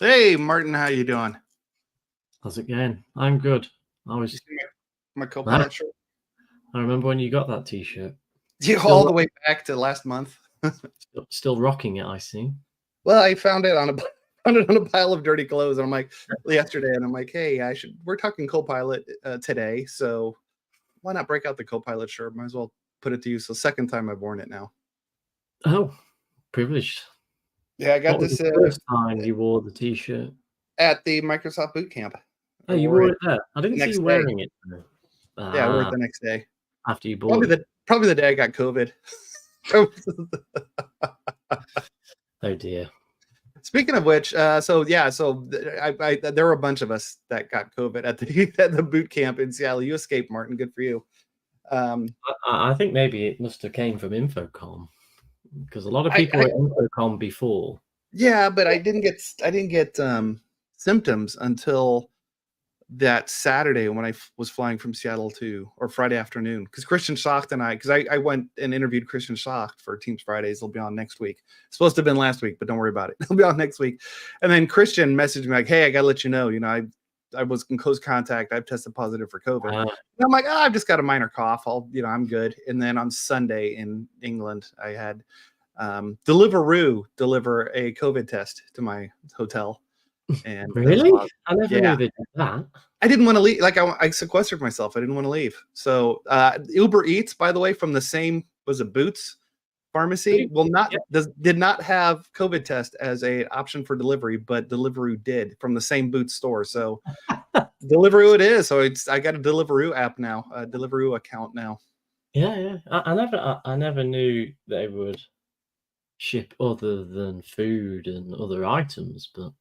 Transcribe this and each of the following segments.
Hey, Martin, how you doing? How's it going? I'm good. You see my Copilot shirt? I remember when you got that T-shirt. Yeah, all the way back to last month. Still rocking it, I see. Well, I found it on a pile of dirty clothes, and I'm like, yesterday, and I'm like, hey, we're talking Copilot today, so why not break out the Copilot shirt? Might as well put it to use. So second time I've worn it now. Oh, privileged. Yeah, I got What was this the first time you wore the T-shirt? at the Microsoft boot camp. Oh, you wore it there. I didn't see you wearing it. Yeah, I wore it the next day. After you bought it. Probably the day I got COVID. Oh dear. Speaking of which, there were a bunch of us that got COVID at the boot camp in Seattle. You escaped, Martin. Good for you. I think maybe it must have came from Infocom because a lot of people were at Infocom before. Yeah, but I didn't get symptoms until that Saturday when I was flying from Seattle or Friday afternoon, because Christian Schacht and I went and interviewed Christian Schacht for Teams Fridays. They'll be on next week. It's supposed to have been last week, but don't worry about it. They'll be on next week. And then Christian messaged me like, hey, I got to let you know, I was in close contact. I've tested positive for COVID. And I'm like, I've just got a minor cough. I'm good. And then on Sunday in England, I had Deliveroo deliver a COVID test to my hotel. And really? I never knew they did that. I didn't want to leave. Like I sequestered myself. I didn't want to leave. So Uber Eats, by the way, from the same Boots pharmacy, did not have COVID test as a option for delivery, but Deliveroo did from the same Boots store. So Deliveroo it is. So I got a Deliveroo app now, a Deliveroo account now. Yeah. I never knew they would ship other than food and other items, but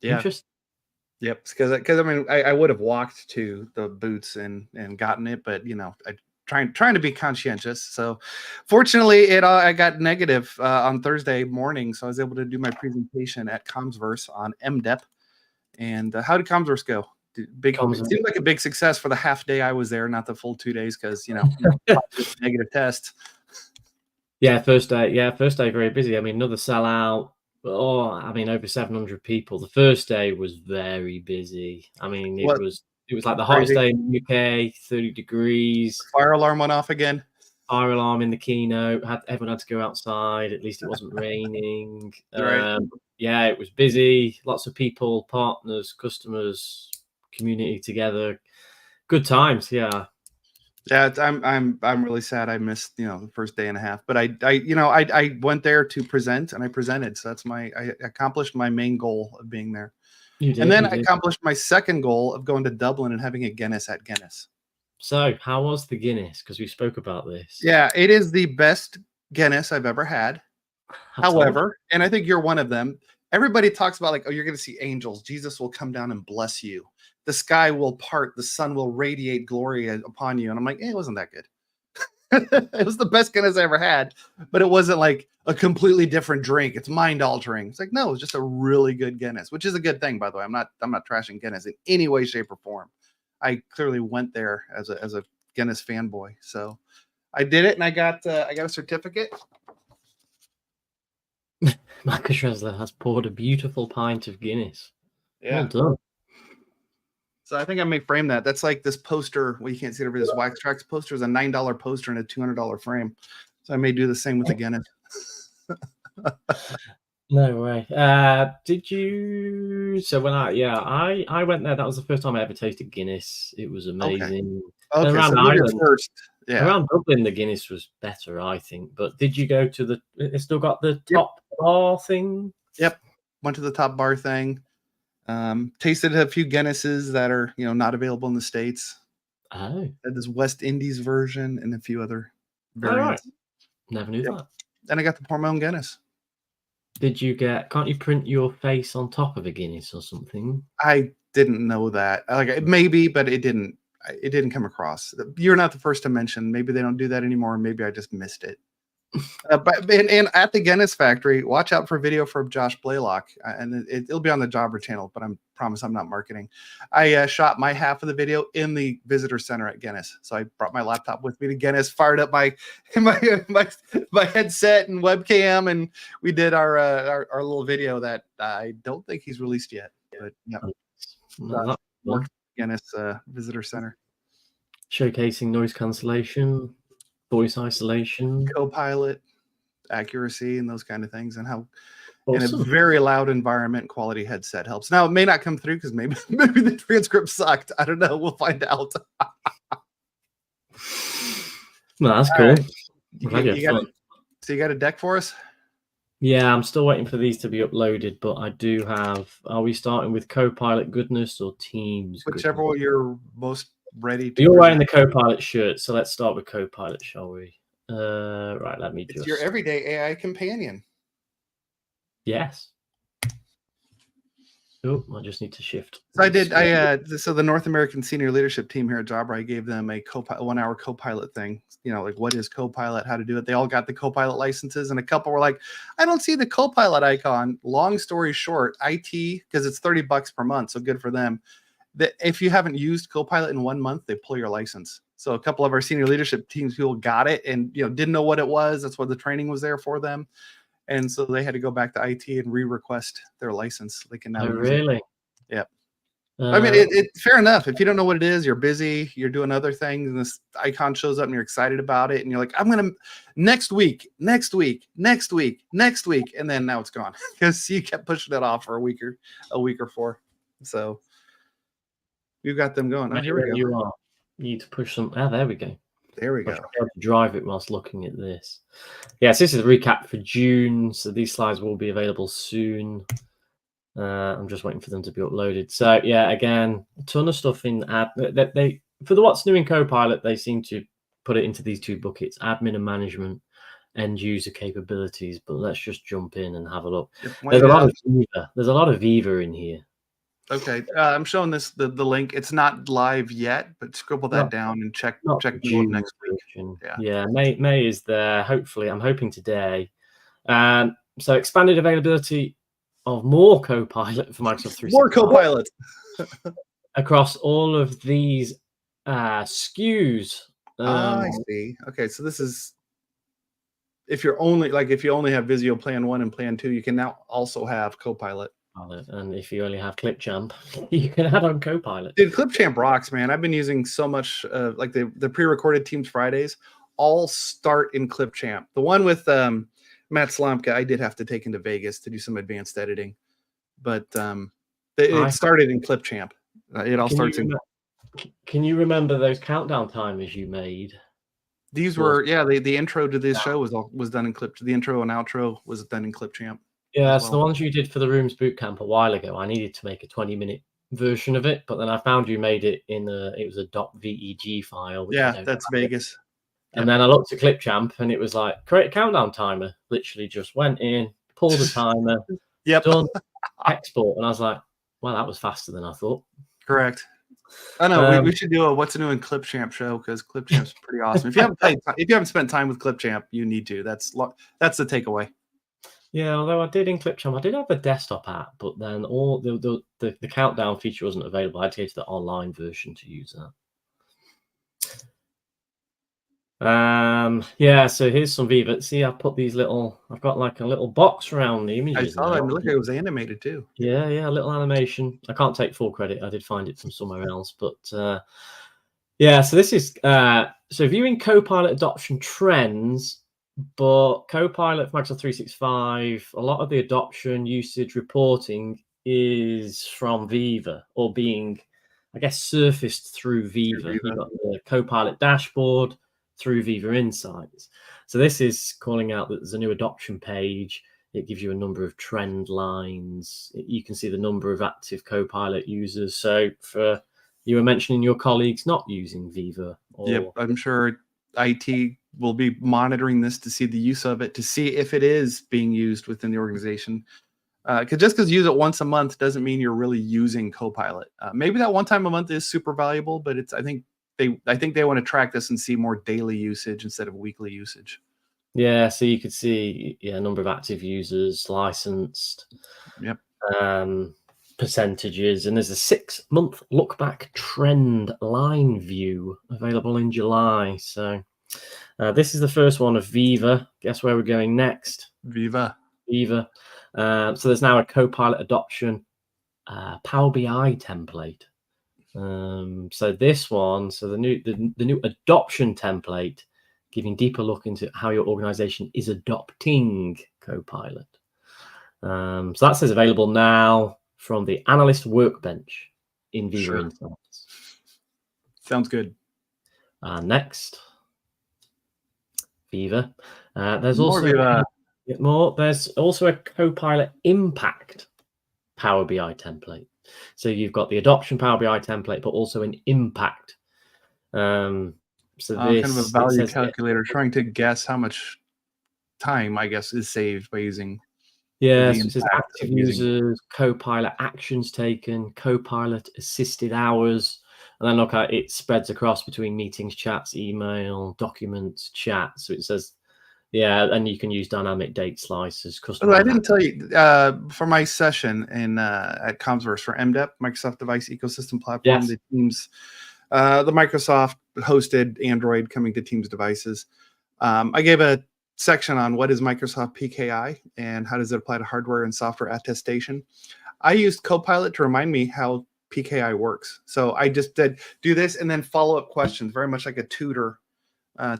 yeah. Interesting. Yep, because I mean I would have walked to the Boots and gotten it, but I trying to be conscientious. So fortunately, I got negative on Thursday morning, so I was able to do my presentation at Comsverse on MDEP. And how did Comsverse go? It seemed like a big success for the half day I was there, not the full 2 days, because negative test. Yeah, first day very busy. I mean, another sellout. Over 700 people. The first day was very busy. I mean, it was like the hottest day in the UK, 30 degrees. Fire alarm went off again. Fire alarm in the keynote. Everyone had to go outside. At least it wasn't raining. Right. Yeah, it was busy. Lots of people, partners, customers, community together. Good times. Yeah. Yeah, I'm really sad I missed the first day and a half, but I went there to present and I presented, so I accomplished my main goal of being there. And then I accomplished my second goal of going to Dublin and having a Guinness at Guinness. So how was the Guinness? Because we spoke about this. Yeah, it is the best Guinness I've ever had. However, and I think you're one of them, everybody talks about like, oh, you're going to see angels. Jesus will come down and bless you. The sky will part. The sun will radiate glory upon you. And I'm like, it wasn't that good. It was the best Guinness I ever had, but it wasn't like a completely different drink. It's mind altering. It's like, no, it was just a really good Guinness, which is a good thing, by the way. I'm not trashing Guinness in any way, shape, or form. I clearly went there as a Guinness fanboy. So I did it, and I got a certificate. Michael Shresler has poured a beautiful pint of Guinness. Yeah. Well done. So I think I may frame that. That's like this poster. Well, you can't see it over this Wax Tracks poster. Is a $9 poster and a $200 frame. So I may do the same with the Guinness. No way. Did you? So when I went there. That was the first time I ever tasted Guinness. It was amazing. Okay. Around Ireland first. Yeah. Around Dublin, the Guinness was better, I think. But did you go to it's still got the top bar thing? Yep. Went to the top bar thing. Tasted a few Guinnesses that are, not available in the States. Oh. This West Indies version and a few other variants. Right. Never knew that. Then I got to pour my own Guinness. Can't you print your face on top of a Guinness or something? I didn't know that. Maybe, but it didn't come across. You're not the first to mention. Maybe they don't do that anymore. Maybe I just missed it. And at the Guinness factory, watch out for video from Josh Blaylock, and it'll be on the Jobber channel. But I promise I'm not marketing. I shot my half of the video in the visitor center at Guinness, so I brought my laptop with me to Guinness, fired up my my headset and webcam, and we did our little video that I don't think he's released yet. But yeah, worked Guinness visitor center, showcasing noise cancellation, voice isolation, Copilot accuracy, and those kind of things, and how awesome. in a very loud environment, quality headset helps. Now it may not come through because maybe the transcript sucked. I don't know. We'll find out. Well, that's cool. Right. So you got a deck for us? Yeah, I'm still waiting for these to be uploaded, but I do have. Are we starting with Copilot goodness or Teams? Whichever one you're most ready to. You're wearing the Copilot shirt, so let's start with Copilot, shall we? Right, let me just. It's your everyday AI companion. Yes. Oh, I just need to shift. So so the North American senior leadership team here at Jobber, I gave them a 1-hour Copilot thing. Like what is Copilot, how to do it. They all got the Copilot licenses, and a couple were like, I don't see the Copilot icon. Long story short, IT, because it's $30 per month, so good for them. That if you haven't used Copilot in 1 month, they pull your license. So a couple of our senior leadership teams people got it and didn't know what it was. That's what the training was there for them. And so they had to go back to IT and re-request their license. They can now use really? it. Yep. I mean, it's fair enough. If you don't know what it is, you're busy, you're doing other things, and this icon shows up and you're excited about it. And you're like, I'm going to next week. And then now it's gone because you kept pushing it off for a week or four. So we've got them going. Oh, here we go. You need to push some. There we go. There we go. Drive it whilst looking at this. Yes, this is a recap for June. So these slides will be available soon. I'm just waiting for them to be uploaded. So yeah, again, a ton of stuff in they for the what's new in Copilot, they seem to put it into these two buckets: admin and management, end user capabilities. But let's just jump in and have a look. There's a lot of Viva. There's a lot of Viva in here. Okay, I'm showing this the link. It's not live yet, but scribble that down and check June next week. Yeah, May is there. Hopefully, I'm hoping today. So expanded availability of more Copilot for Microsoft 365. More Copilot across all of these SKUs. I see. Okay, so this is if you only have Visio Plan 1 and Plan 2, you can now also have Copilot. And if you only have Clipchamp, you can add on Copilot. Dude, Clipchamp rocks, man. I've been using so much like the pre-recorded Teams Fridays all start in Clipchamp. The one with Matt Slomka, I did have to take into Vegas to do some advanced editing, but it started in Clipchamp. It all starts in. Can you remember those countdown timers you made? These were the intro to this show was done in Clip. The intro and outro was done in Clipchamp. Yeah, so the ones you did for the Rooms Bootcamp a while ago, I needed to make a 20-minute version of it, but then I found you made it in it was a .veg file. Yeah, that's Vegas. And then I looked at Clipchamp and it was like, create a countdown timer. Literally just went in, pulled the timer, done, export. And I was like, well, that was faster than I thought. Correct. I know we should do a what's new in Clipchamp show because Clipchamp's pretty awesome. If you haven't spent time with Clipchamp, you need to. That's the takeaway. Yeah, although I did in Clipchamp, I did have a desktop app, but then all the countdown feature wasn't available. I had to go to the online version to use that. Yeah, so here's some Viva. See, I've got like a little box around the images. I saw that. Look, it was animated too. Yeah, a little animation. I can't take full credit. I did find it from somewhere else, but yeah. So this is so viewing Copilot adoption trends. But Copilot for Microsoft 365, a lot of the adoption, usage, reporting is from Viva or being, I guess, surfaced through Viva. You've got the Copilot dashboard through Viva Insights. So this is calling out that there's a new adoption page. It gives you a number of trend lines. You can see the number of active Copilot users. So you were mentioning your colleagues not using Viva. Yep, I'm sure IT will be monitoring this to see the use of it, to see if it is being used within the organization. Because you use it once a month doesn't mean you're really using Copilot. Maybe that one time a month is super valuable, but I think they want to track this and see more daily usage instead of weekly usage. Yeah, so you could see number of active users, licensed, Yep. percentages, and there's a 6-month look back trend line view available in July. So this is the first one of Viva. Guess where we're going next? Viva. So there's now a Copilot adoption Power BI template. So this one, the new adoption template, giving deeper look into how your organization is adopting Copilot. So that says available now from the analyst workbench in Viva Insights. Sounds good. Next, Viva. There's More also Viva. There's also a Copilot Impact Power BI template. So you've got the adoption Power BI template, but also an impact. So this kind of a value calculator, trying to guess how much time, I guess, is saved by using. Yeah, so it says active users, Copilot actions taken, Copilot assisted hours, and then look at it spreads across between meetings, chats, email, documents, chat. So it says, and you can use dynamic date slices. I didn't tell you for my session in at Comsverse for MDEP, Microsoft Device Ecosystem Platform. The Teams, the Microsoft hosted Android coming to Teams devices. I gave a section on what is Microsoft PKI and how does it apply to hardware and software attestation. I used Copilot to remind me how PKI works. So I just did do this and then follow-up questions, very much like a tutor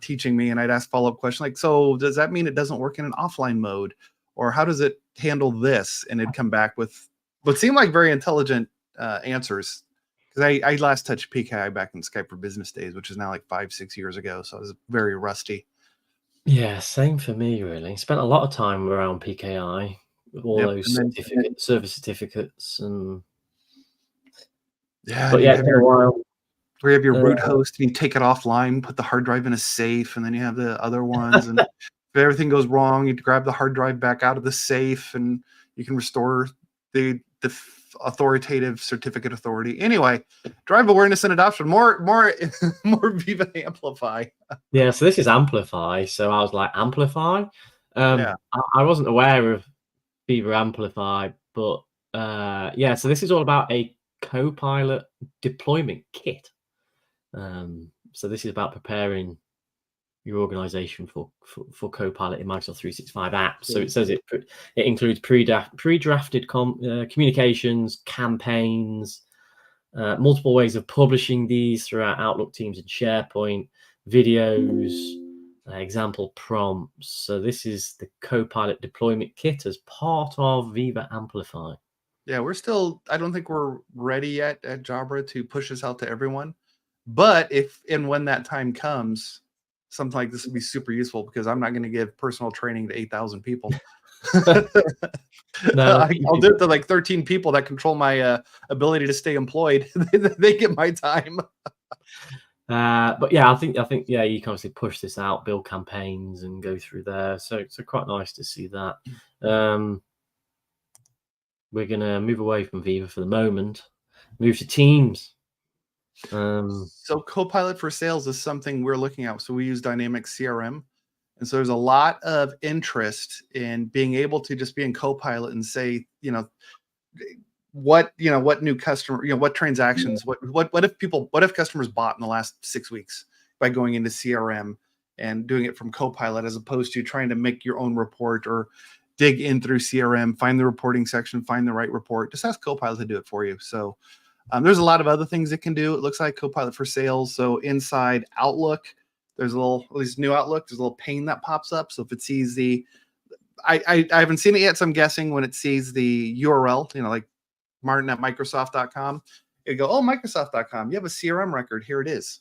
teaching me, and I'd ask follow-up questions like, so does that mean it doesn't work in an offline mode? Or how does it handle this? And it'd come back with what seemed like very intelligent answers. Because I last touched PKI back in Skype for Business days, which is now like 5-6 years ago. So I was very rusty. Yeah, same for me, really. Spent a lot of time around PKI, all those service certificates, and but yeah, it's been a while. Where you have your root host and you take it offline, put the hard drive in a safe, and then you have the other ones. And if everything goes wrong, you grab the hard drive back out of the safe, and you can restore the authoritative certificate authority. Anyway, drive awareness and adoption. More Viva Amplify. Yeah, so this is Amplify. So I was like, Amplify? I wasn't aware of Viva Amplify, but so this is all about a Copilot deployment kit. So this is about preparing your organization for Copilot in Microsoft 365 apps. So it says it includes pre-drafted communications, campaigns, multiple ways of publishing these throughout Outlook, Teams, and SharePoint, videos, example prompts. So this is the Copilot deployment kit as part of Viva Amplify. Yeah, I don't think we're ready yet at Jabra to push this out to everyone. But if and when that time comes, something like this would be super useful, because I'm not going to give personal training to 8,000 people. No, I'll do it to like 13 people that control my ability to stay employed. They get my time. But yeah, I think you can obviously push this out, build campaigns, and go through there. So it's quite nice to see that. We're gonna move away from Viva for the moment. Move to Teams. So Copilot for Sales is something we're looking at. So we use Dynamic CRM. And so there's a lot of interest in being able to just be in Copilot and say, what new customer, what transactions, what if customers bought in the last 6 weeks, by going into CRM and doing it from Copilot, as opposed to trying to make your own report or dig in through CRM, find the reporting section, find the right report. Just ask Copilot to do it for you. So there's a lot of other things it can do. It looks like Copilot for Sales. So inside Outlook, there's at least new Outlook, there's a little pane that pops up. So if it sees I haven't seen it yet, so I'm guessing when it sees the URL, like martin@microsoft.com, it'll go, oh, Microsoft.com, you have a CRM record, here it is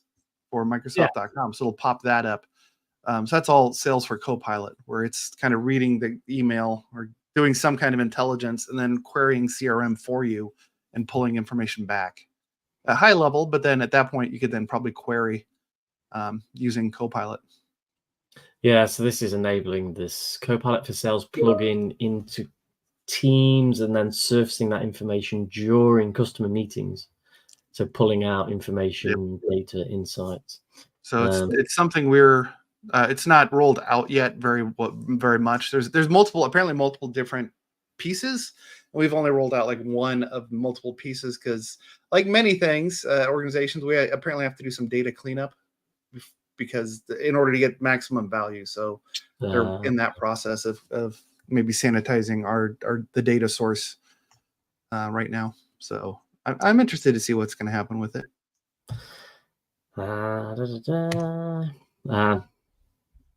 for Microsoft.com. So it'll pop that up. So that's all sales for Copilot, where it's kind of reading the email or doing some kind of intelligence and then querying CRM for you and pulling information back at high level. But then at that point, you could then probably query using Copilot. Yeah, so this is enabling this Copilot for Sales plugin into Teams and then surfacing that information during customer meetings. So pulling out information, data, insights. So it's something we're It's not rolled out yet very much. There's apparently multiple different pieces. We've only rolled out like one of multiple pieces because, like many things, organizations, we apparently have to do some data cleanup because in order to get maximum value. So they're in that process of maybe sanitizing the data source right now. So I'm interested to see what's going to happen with it.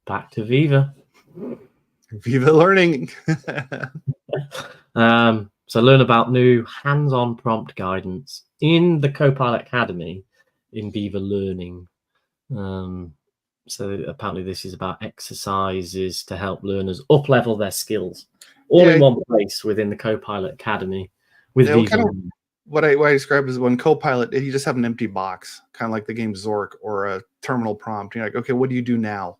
Back to Viva. Viva Learning. So learn about new hands-on prompt guidance in the Copilot Academy in Viva Learning. So apparently this is about exercises to help learners up-level their skills, all in one place within the Copilot Academy with Viva Learning. What I describe is when Copilot, you just have an empty box, kind of like the game Zork or a terminal prompt. You're like, okay, what do you do now?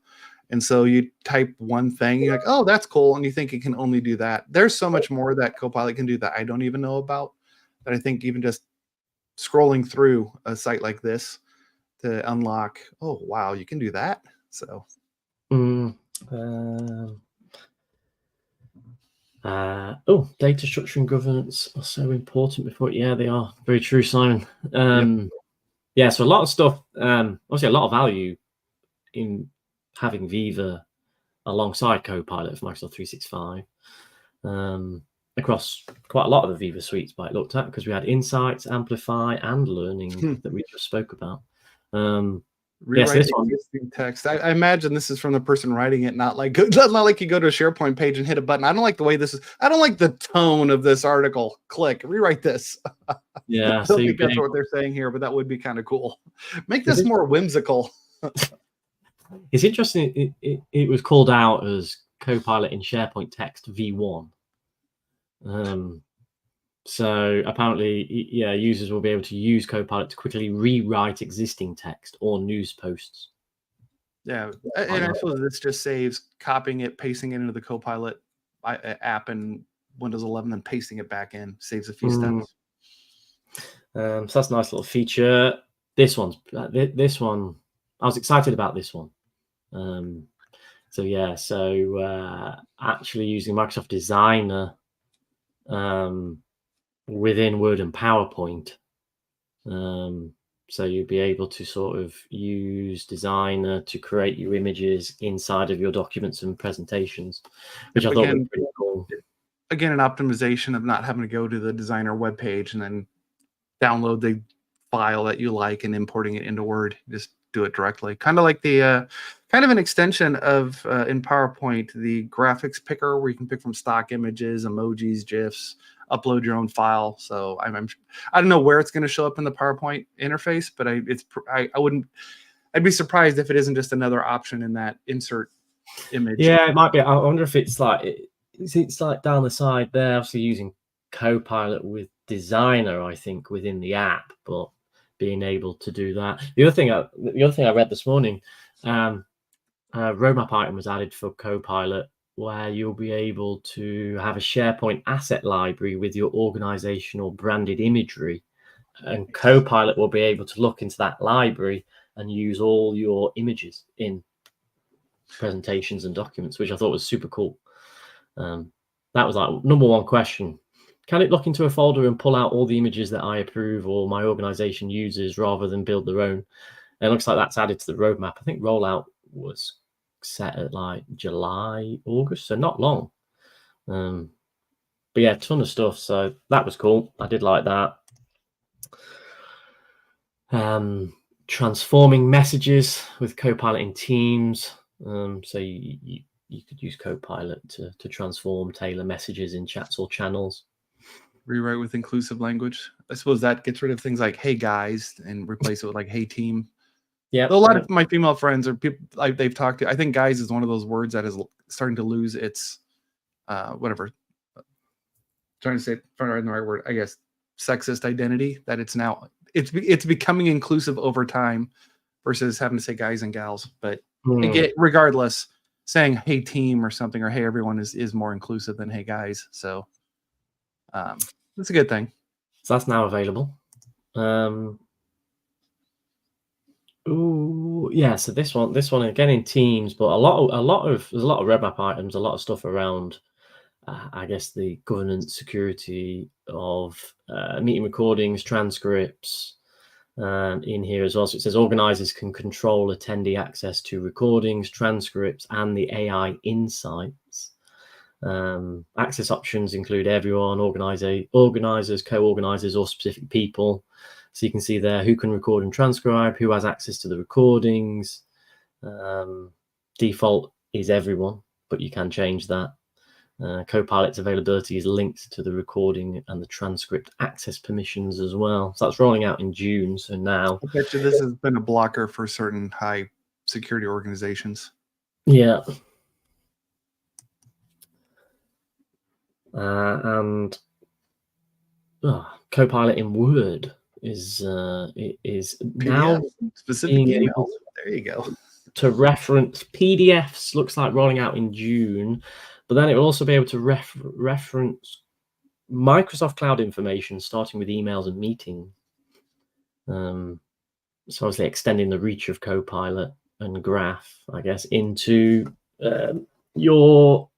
And so you type one thing, you're like, oh, that's cool. And you think it can only do that. There's so much more that Copilot can do that I don't even know about, that I think even just scrolling through a site like this to unlock, oh, wow, you can do that. So. Data structure and governance are so important before. Yeah, they are. Very true, Simon. Yeah, so a lot of stuff, obviously a lot of value in having Viva alongside Copilot for Microsoft 365 across quite a lot of the Viva suites by it looked at, because we had Insights, Amplify, and Learning that we just spoke about. Rewrite existing text. I imagine this is from the person writing it, not like you go to a SharePoint page and hit a button. I don't like the way this is. I don't like the tone of this article. Click, rewrite this. Yeah, I don't think that's what they're saying here, but that would be kind of cool. Make this more whimsical. It's interesting. It was called out as Copilot in SharePoint Text V1. So apparently, yeah, users will be able to use Copilot to quickly rewrite existing text or news posts. Yeah, and I suppose this just saves copying it, pasting it into the Copilot app in Windows 11, and pasting it back in. Saves a few steps. So that's a nice little feature. This one, I was excited about this one. So yeah, actually using Microsoft Designer within Word and PowerPoint. So you'll be able to sort of use Designer to create your images inside of your documents and presentations, which I thought was pretty cool. Again, an optimization of not having to go to the Designer webpage and then download the file that you like and importing it into Word. Just do it directly. Kind of like the kind of an extension of in PowerPoint, the graphics picker, where you can pick from stock images, emojis, GIFs, upload your own file. So I don't know where it's going to show up in the PowerPoint interface, but I'd be surprised if it isn't just another option in that insert image. Yeah, it might be. I wonder if it's like down the side there, obviously using Copilot with Designer, I think, within the app, but being able to do that. The other thing I read this morning, roadmap item was added for Copilot, where you'll be able to have a SharePoint asset library with your organizational branded imagery, and Copilot will be able to look into that library and use all your images in presentations and documents, which I thought was super cool. That was like number one question. Can it look into a folder and pull out all the images that I approve or my organization uses rather than build their own? And it looks like that's added to the roadmap. I think rollout was set at like July, August, so not long. But yeah, a ton of stuff. So that was cool. I did like that. Transforming messages with Copilot in Teams. So you could use Copilot to transform, tailor messages in chats or channels. Rewrite with inclusive language. I suppose that gets rid of things like "Hey guys" and replace it with like "Hey team." Yeah, a lot of my female friends or people they've talked to, I think "guys" is one of those words that is starting to lose its whatever. Trying to find the right word, I guess, sexist identity. That it's becoming inclusive over time, versus having to say guys and gals. But again, regardless, saying "Hey team" or something, or "Hey everyone" is more inclusive than "Hey guys." So that's a good thing. So that's now available. Ooh, yeah. So this one again in Teams, but there's a lot of roadmap items, a lot of stuff around. I guess the governance, security of meeting recordings, transcripts in here as well. So it says organizers can control attendee access to recordings, transcripts, and the AI insights. Access options include everyone, organizers, co-organizers, or specific people. So you can see there who can record and transcribe, who has access to the recordings. Default is everyone, but you can change that. Copilot's availability is linked to the recording and the transcript access permissions as well. So that's rolling out in June. So now, I bet you this has been a blocker for certain high security organizations. Yeah. And Copilot in Word is now specific emails. There you go. To reference PDFs. Looks like rolling out in June, but then it will also be able to reference Microsoft Cloud information, starting with emails and meetings. So obviously extending the reach of Copilot and Graph, I guess, into your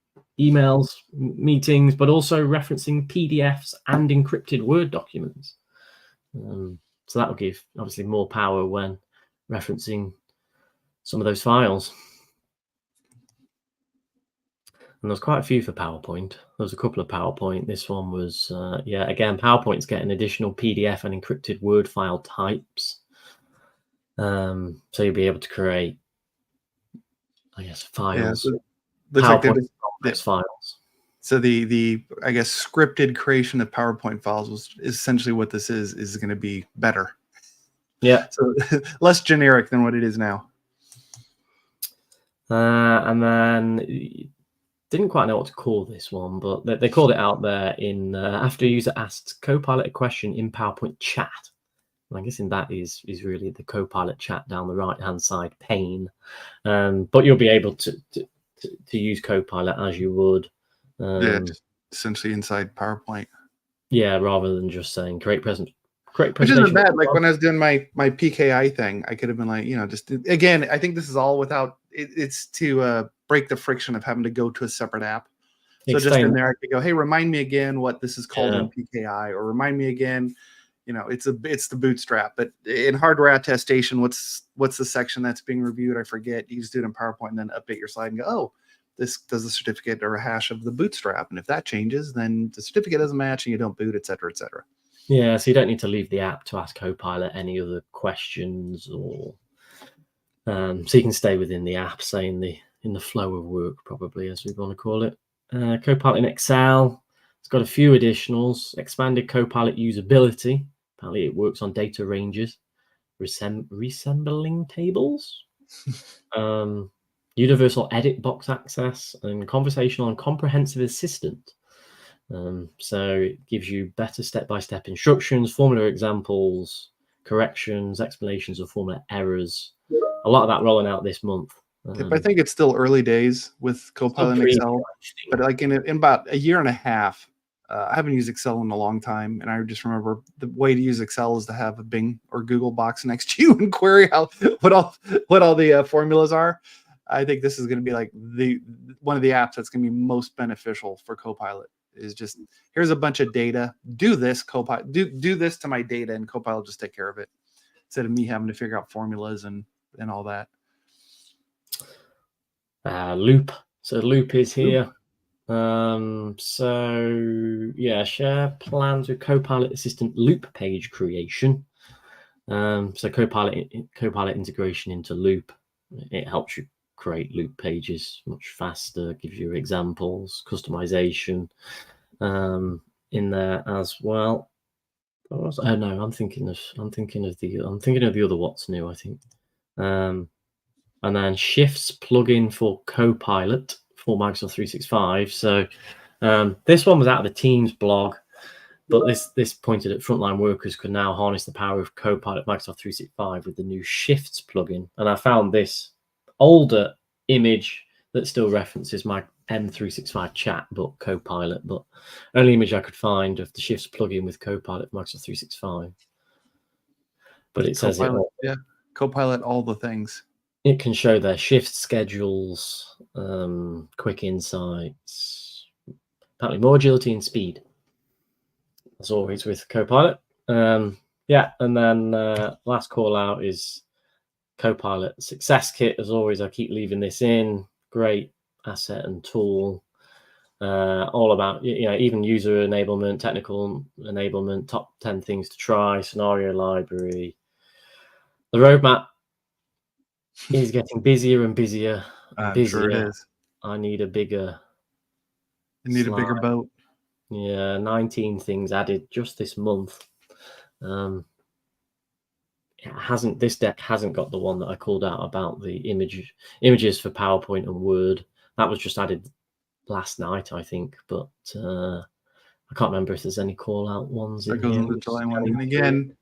emails, meetings, but also referencing PDFs and encrypted Word documents. So that will give obviously more power when referencing some of those files. And there's quite a few for PowerPoint. There was a couple of PowerPoint. This one was, again, PowerPoint's getting additional PDF and encrypted Word file types. So you'll be able to create, I guess, files. Yeah, so looks like those files. So the I guess scripted creation of PowerPoint files is essentially what this is going to be better. Yeah. So less generic than what it is now. And then didn't quite know what to call this one, but they called it out there in after a user asked Copilot a question in PowerPoint chat. I'm guessing that is really the Copilot chat down the right-hand side pane. But you'll be able to use Copilot as you would. Just essentially inside PowerPoint. Yeah, rather than just saying create presentation. Which isn't bad. Like when I was doing my PKI thing, I could have been like, just again, I think this is all without it's to break the friction of having to go to a separate app. So just in there, I could go, hey, remind me again what this is called in PKI, or remind me again, it's the bootstrap. But in hardware attestation, what's the section that's being reviewed? I forget. You just do it in PowerPoint and then update your slide and go, oh, this does a certificate or a hash of the bootstrap. And if that changes, then the certificate doesn't match and you don't boot, et cetera, et cetera. Yeah, so you don't need to leave the app to ask Copilot any other questions, or so you can stay within the app, say in the flow of work, probably, as we want to call it. Copilot in Excel, it's got a few additionals. Expanded Copilot usability. Apparently it works on data ranges, resembling tables, universal edit box access, and conversational and comprehensive assistant. So it gives you better step-by-step instructions, formula examples, corrections, explanations of formula errors. A lot of that rolling out this month. I think it's still early days with Copilot and Excel, but like in about a year and a half, I haven't used Excel in a long time, and I just remember the way to use Excel is to have a Bing or Google box next to you and query out what all the formulas are. I think this is going to be like one of the apps that's going to be most beneficial for Copilot. Is just here's a bunch of data. Do this, Copilot. Do this to my data, and Copilot will just take care of it instead of me having to figure out formulas and all that. Loop. So Loop is here. So yeah, share plans with Copilot Assistant Loop page creation. So Copilot integration into Loop. It helps you create Loop pages much faster, gives you examples, customization in there as well. No, I'm thinking of the other what's new, I think. And then Shifts plugin for Copilot for Microsoft 365. So this one was out of the Teams blog, but this pointed at frontline workers could now harness the power of Copilot Microsoft 365 with the new Shifts plugin. And I found this older image that still references my M365 chat, but Copilot, but only image I could find of the Shifts plugin with Copilot Microsoft 365. But it says it all. Yeah. Copilot all the things. It can show their shift schedules, quick insights, apparently more agility and speed. As always with Copilot. Yeah, and then last call out is Copilot Success Kit. As always, I keep leaving this in. Great asset and tool. All about, even user enablement, technical enablement, top 10 things to try, scenario library. The roadmap is getting busier and busier and busier. Sure it is. I need a bigger a bigger boat. Yeah, 19 things added just this month. This deck hasn't got the one that I called out about the images for PowerPoint and Word. That was just added last night, I think, but I can't remember if there's any call out ones in goes here. In the July one. And again,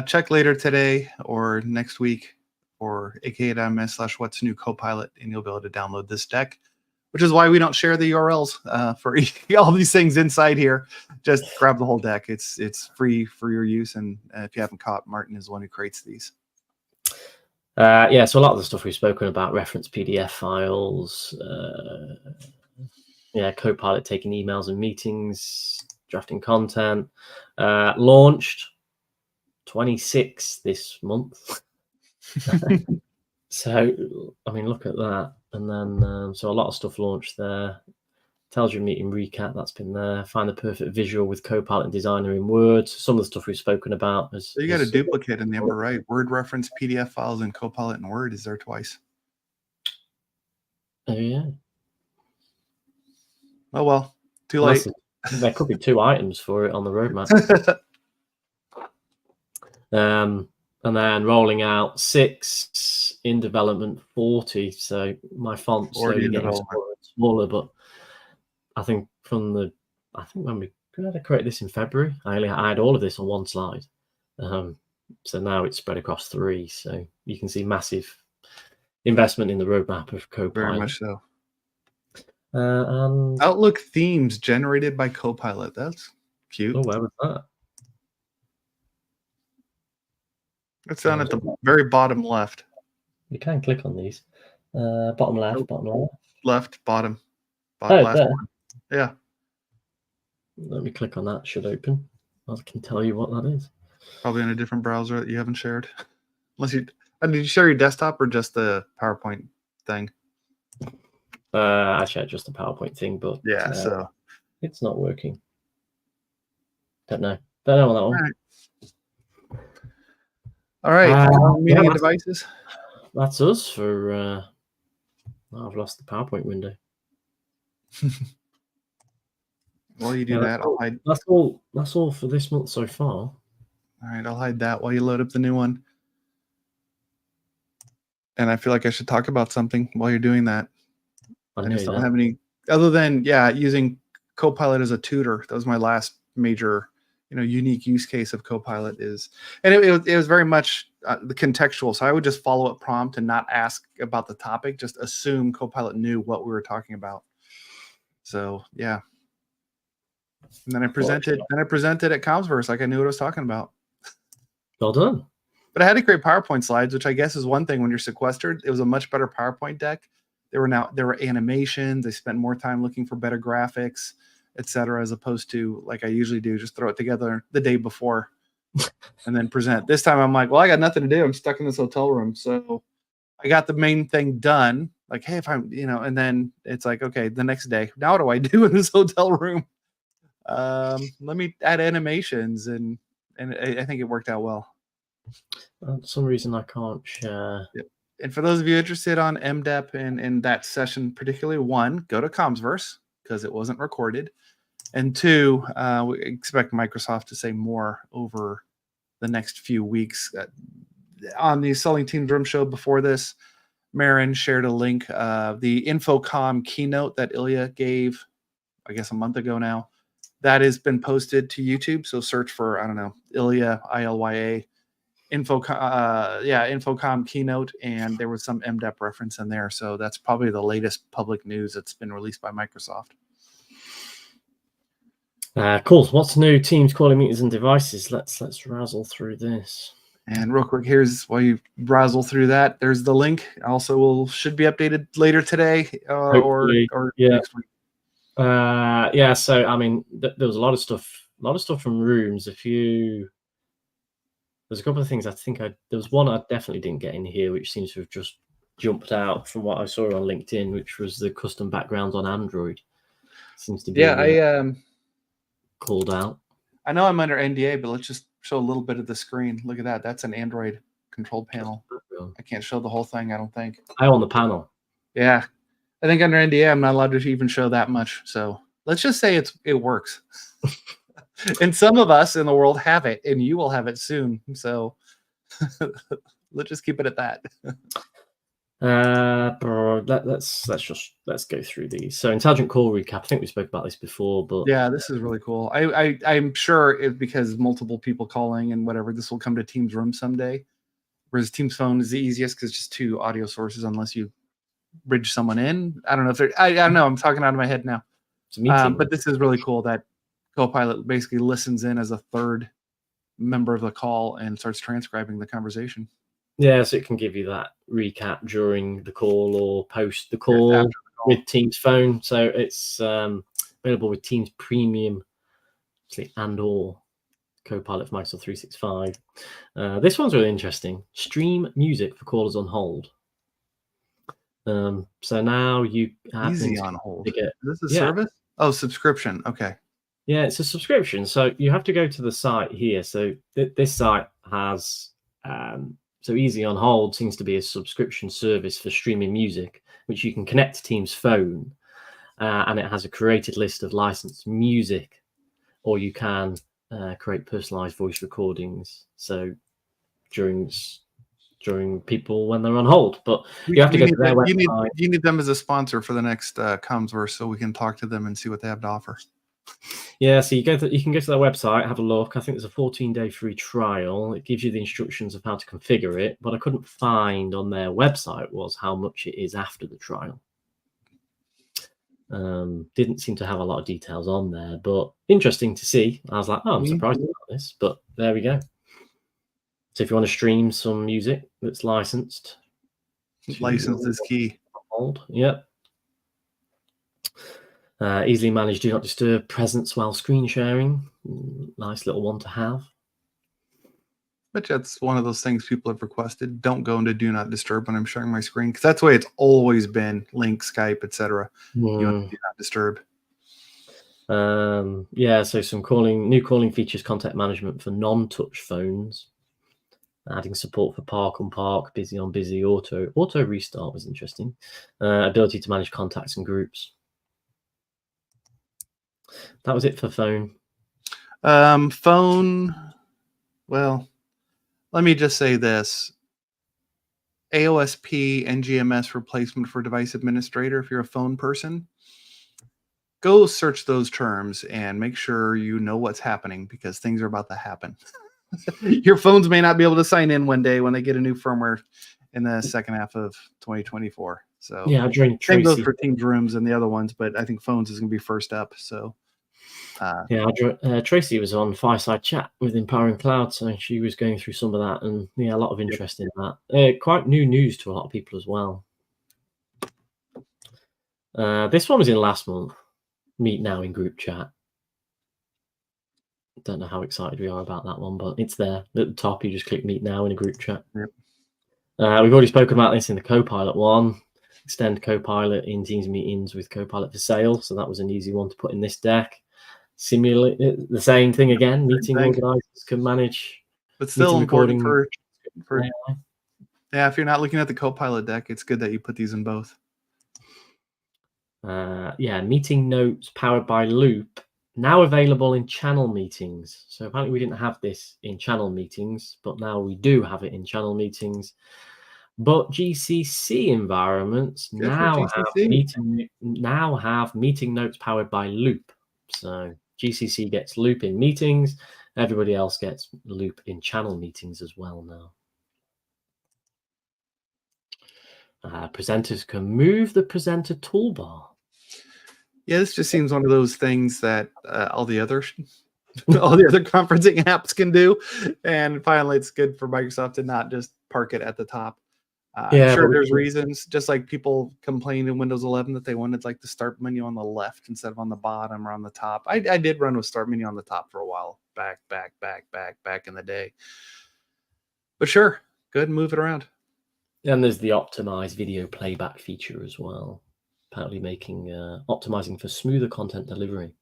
check later today or next week or aka.ms/what's new Copilot, and you'll be able to download this deck, which is why we don't share the URLs for all these things inside here. Just grab the whole deck. It's free for your use, and if you haven't caught, Martin is the one who creates these. Yeah, so a lot of the stuff we've spoken about, reference PDF files, Copilot taking emails and meetings, drafting content, launched 26 this month. So, I mean, look at that. And then, so a lot of stuff launched there. Tells you meeting recap, that's been there. Find the perfect visual with Copilot and Designer in Word. Some of the stuff we've spoken about. So you got a duplicate in the upper right. Word reference PDF files in Copilot and Word is there twice. Oh, yeah. Oh, well, too late. There could be 2 items for it on the roadmap. And then rolling out 6, in development 40. So my font's slowly getting smaller, but I think when we created this in February, I had all of this on one slide. So now it's spread across 3. So you can see massive investment in the roadmap of Copilot. Very much so. And Outlook themes generated by Copilot. That's cute. Oh, where was that? It's down at the very bottom left. You can click on these. Bottom left, bottom left. Left, bottom. Last there. One. Yeah. Let me click on that. Should open. I can tell you what that is. Probably in a different browser that you haven't shared. Did you share your desktop or just the PowerPoint thing? I shared just the PowerPoint thing, but yeah, so it's not working. Don't know on that one. All right. Meeting devices. That's us for. I've lost the PowerPoint window. While you do that, I'll hide. That's all for this month so far. All right, I'll hide that while you load up the new one. And I feel like I should talk about something while you're doing that. I just don't have any other than using Copilot as a tutor. That was my last major, unique use case of Copilot and it was very much the contextual. So I would just follow up prompt and not ask about the topic, just assume Copilot knew what we were talking about. So yeah. And then I presented at Comsverse like I knew what I was talking about. Well done. But I had to create PowerPoint slides, which I guess is one thing when you're sequestered. It was a much better PowerPoint deck. There were animations. They spent more time looking for better graphics, etc., as opposed to like I usually do, just throw it together the day before and then present. This time I'm like, well, I got nothing to do. I'm stuck in this hotel room. So I got the main thing done. Like, hey, if I'm, and then it's like, okay, the next day, now what do I do in this hotel room? Let me add animations, and I think it worked out well. For some reason I can't share. Yep. And for those of you interested on MDEP and that session, particularly, 1, go to Comsverse because it wasn't recorded, and 2, we expect Microsoft to say more over the next few weeks. On the Selling Teams Room show before this, Marin shared a link of the Infocom keynote that Ilya gave, I guess a month ago now. That has been posted to YouTube, so search for, I don't know, Ilya, ILYA, Infocom keynote, and there was some MDEP reference in there. So that's probably the latest public news that's been released by Microsoft. Cool. What's new? Teams, calling meetings, and devices. Let's razzle through this. And real quick, here's while you browse through that. There's the link. Also, should be updated later today or next week. Yeah. So I mean, there was a lot of stuff from rooms. There's a couple of things I think there was one I definitely didn't get in here, which seems to have just jumped out from what I saw on LinkedIn, which was the custom backgrounds on Android. Seems to be called out. I know I'm under NDA, but let's just show a little bit of the screen. Look at that. That's an Android control panel. I can't show the whole thing, I don't think. On the panel. Yeah. I think under NDA, I'm not allowed to even show that much. So let's just say it works. And some of us in the world have it, and you will have it soon. So let's just keep it at that. Let's go through these. So intelligent call recap. I think we spoke about this before, but yeah, this is really cool. I'm sure because multiple people calling and whatever, this will come to Teams Room someday. Whereas Teams Phone is the easiest because it's just 2 audio sources, unless you bridge someone in. I don't know if I don't know. I'm talking out of my head now. But this is really cool that Copilot basically listens in as a third member of the call and starts transcribing the conversation. Yeah, so it can give you that recap during the call or post the call with Teams Phone. So it's available with Teams Premium and/or Copilot for Microsoft 365. This one's really interesting. Stream music for callers on hold. So now you have easy on hold. Is this a service? Oh, subscription. Okay. Yeah, it's a subscription. So you have to go to the site here. So this site has so Easy on Hold seems to be a subscription service for streaming music, which you can connect to Teams Phone, and it has a curated list of licensed music, or you can create personalized voice recordings. So during people when they're on hold, but you have to go to their website. You need them as a sponsor for the next Commsverse, so we can talk to them and see what they have to offer. Yeah, so you can go to their website, have a look. I think there's a 14-day free trial. It gives you the instructions of how to configure it, but I couldn't find on their website was how much it is after the trial. Didn't seem to have a lot of details on there, but interesting to see. I was like, oh, I'm surprised about this, but there we go. So if you want to stream some music that's licensed. License is key. Hold, yep. Easily manage do not disturb presence while screen sharing. Nice little one to have. But that's one of those things people have requested. Don't go into do not disturb when I'm sharing my screen, because that's the way it's always been. Link, Skype, etc. You want to do not disturb. Yeah, so some new calling features, contact management for non-touch phones. Adding support for park on park, busy on busy, auto restart was interesting. Ability to manage contacts and groups. That was it for phone. Phone. Well, let me just say this. AOSP NGMS replacement for device administrator. If you're a phone person, go search those terms and make sure you know what's happening, because things are about to happen. Your phones may not be able to sign in one day when they get a new firmware in the second half of 2024. So yeah, same goes for Teams Rooms and the other ones, but I think phones is going to be first up. So Tracy was on Fireside Chat with Empowering Cloud, so she was going through some of that, and a lot of interest in that. Quite new news to a lot of people as well. This one was in last month. Meet now in group chat. Don't know how excited we are about that one, but it's there at the top. You just click meet now in a group chat. Yep. We've already spoken about this in the Copilot one. Extend Copilot in Teams meetings with Copilot for sale. So that was an easy one to put in this deck. Simulate the same thing again. Meeting organizers can manage, but still important for if you're not looking at the Copilot deck, it's good that you put these in both. Meeting notes powered by Loop, now available in channel meetings. So apparently we didn't have this in channel meetings, but now we do have it in channel meetings. But GCC environments now have meeting notes powered by Loop. So GCC gets Loop in meetings. Everybody else gets Loop in channel meetings as well now. Presenters can move the presenter toolbar. Yeah, this just seems one of those things that all the other all the other conferencing apps can do. And finally, it's good for Microsoft to not just park it at the top. I'm sure there's reasons, just like people complained in Windows 11 that they wanted like the start menu on the left instead of on the bottom or on the top. I did run with start menu on the top for a while, back in the day. But sure, go ahead and move it around. And there's the optimized video playback feature as well, apparently making optimizing for smoother content delivery.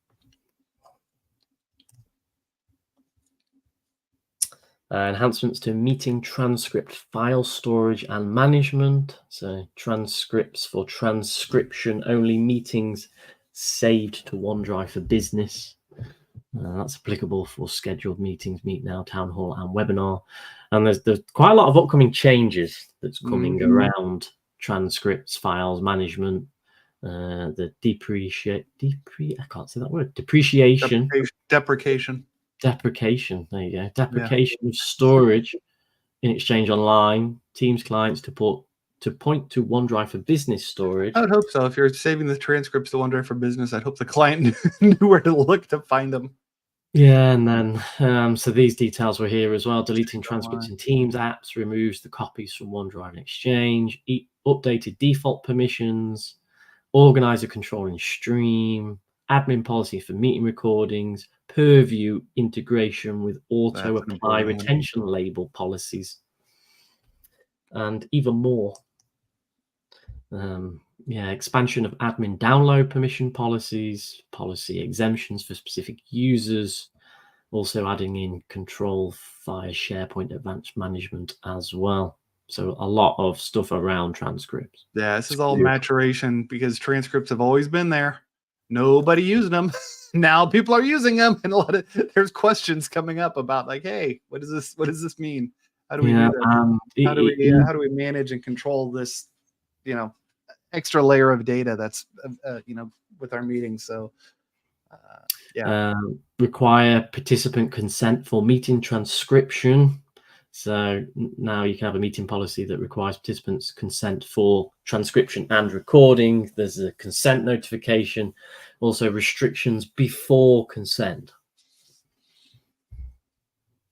Enhancements to meeting transcript file storage and management. So transcripts for transcription-only meetings saved to OneDrive for Business. That's applicable for scheduled meetings, Meet Now, Town Hall, and Webinar. And there's quite a lot of upcoming changes that's coming around transcripts, files management, the depreciation. Deprecation. There you go. Deprecation of storage in Exchange Online, Teams clients to point to OneDrive for Business storage. I would hope so. If you're saving the transcripts to OneDrive for Business, I'd hope the client knew where to look to find them. Yeah, and then so these details were here as well. Deleting transcripts in Teams apps removes the copies from OneDrive and Exchange. Updated default permissions. Organizer control in Stream. Admin policy for meeting recordings. Purview integration with auto apply retention label policies, and even more. Expansion of admin download permission policies, policy exemptions for specific users, also adding in control via SharePoint Advanced Management as well. So a lot of stuff around transcripts. Yeah, this is all maturation because transcripts have always been there. Nobody used them. Now people are using them, and there's questions coming up about like, hey, what does this mean? How do we do this? How do we manage and control this, extra layer of data that's with our meetings? So require participant consent for meeting transcription. So now you can have a meeting policy that requires participants' consent for transcription and recording. There's a consent notification, also restrictions before consent.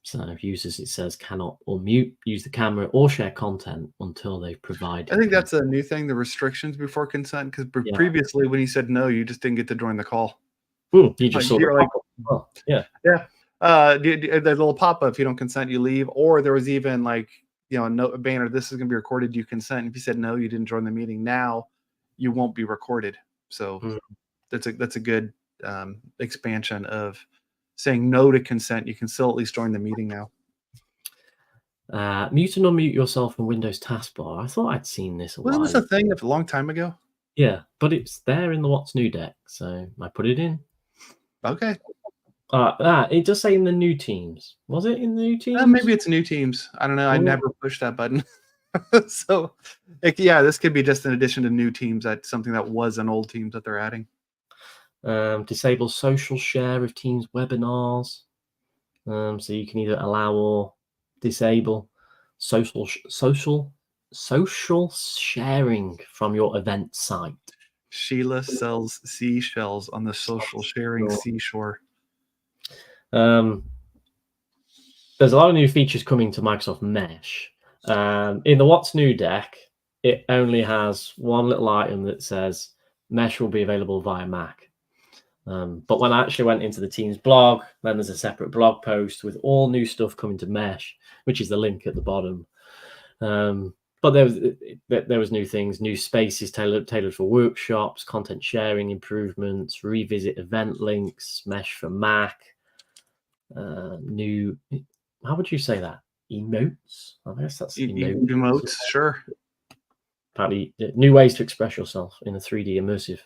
So if users, it says, cannot unmute, use the camera, or share content until they've provided. I think that's a new thing, the restrictions before consent, because previously when you said no, you just didn't get to join the call. You just saw the pop-up. The little pop-up, if you don't consent, you leave. Or there was even like, a banner, this is going to be recorded, you consent. If you said no, you didn't join the meeting. Now you won't be recorded. So that's a good expansion of saying no to consent. You can still at least join the meeting now. Mute and unmute yourself in Windows taskbar. I thought I'd seen this a while. Wasn't this a thing a long time ago? Yeah, but it's there in the What's New deck, so I put it in. Okay. It does say in the new teams. Was it in the new teams? Maybe it's new teams. I don't know. I never pushed that button. So, this could be just an addition to new teams. That's something that was an old teams that they're adding. Disable social share of Teams webinars. So you can either allow or disable social sharing from your event site. Sheila sells seashells on the social sharing seashore. There's a lot of new features coming to Microsoft Mesh. In the What's New deck, it only has one little item that says Mesh will be available via Mac. But when I actually went into the Teams blog, then there's a separate blog post with all new stuff coming to Mesh, which is the link at the bottom. But there was new things, new spaces tailored for workshops, content sharing improvements, revisit event links, Mesh for Mac, new, how would you say that? Emotes? I guess that's emotes, sure. Apparently, new ways to express yourself in a 3D immersive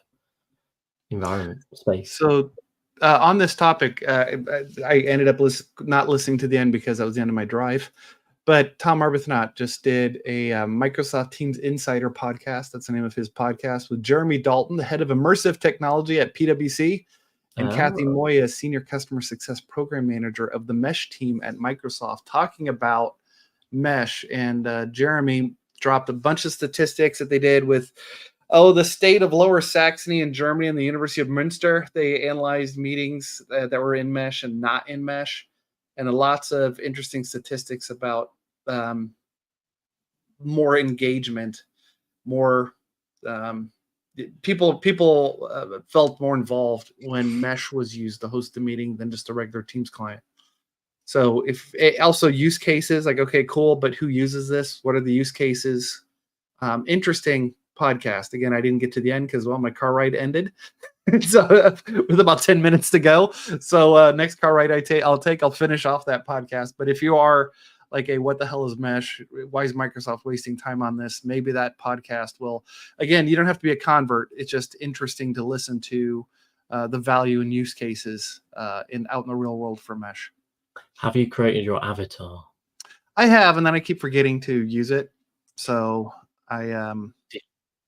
environment space. So on this topic, I ended up not listening to the end because that was the end of my drive. But Tom Arbuthnot just did a Microsoft Teams Insider podcast. That's the name of his podcast, with Jeremy Dalton, the head of immersive technology at PwC, and Kathy Moya, Senior Customer Success Program Manager of the Mesh team at Microsoft, talking about Mesh. And Jeremy dropped a bunch of statistics that they did with Oh, the state of Lower Saxony in Germany and the University of Münster, they analyzed meetings that were in mesh and not in mesh, and lots of interesting statistics about more engagement, more um, people felt more involved when mesh was used to host the meeting than just a regular Teams client. So if it also use cases like, okay, cool, but who uses this? What are the use cases? Interesting podcast. Again, I didn't get to the end because, well, my car ride ended. So with about 10 minutes to go. So next car ride I'll finish off that podcast. But if you are like a what the hell is mesh? Why is Microsoft wasting time on this? Maybe that podcast will, again, you don't have to be a convert. It's just interesting to listen to the value and use cases out in the real world for mesh. Have you created your avatar? I have, and then I keep forgetting to use it. So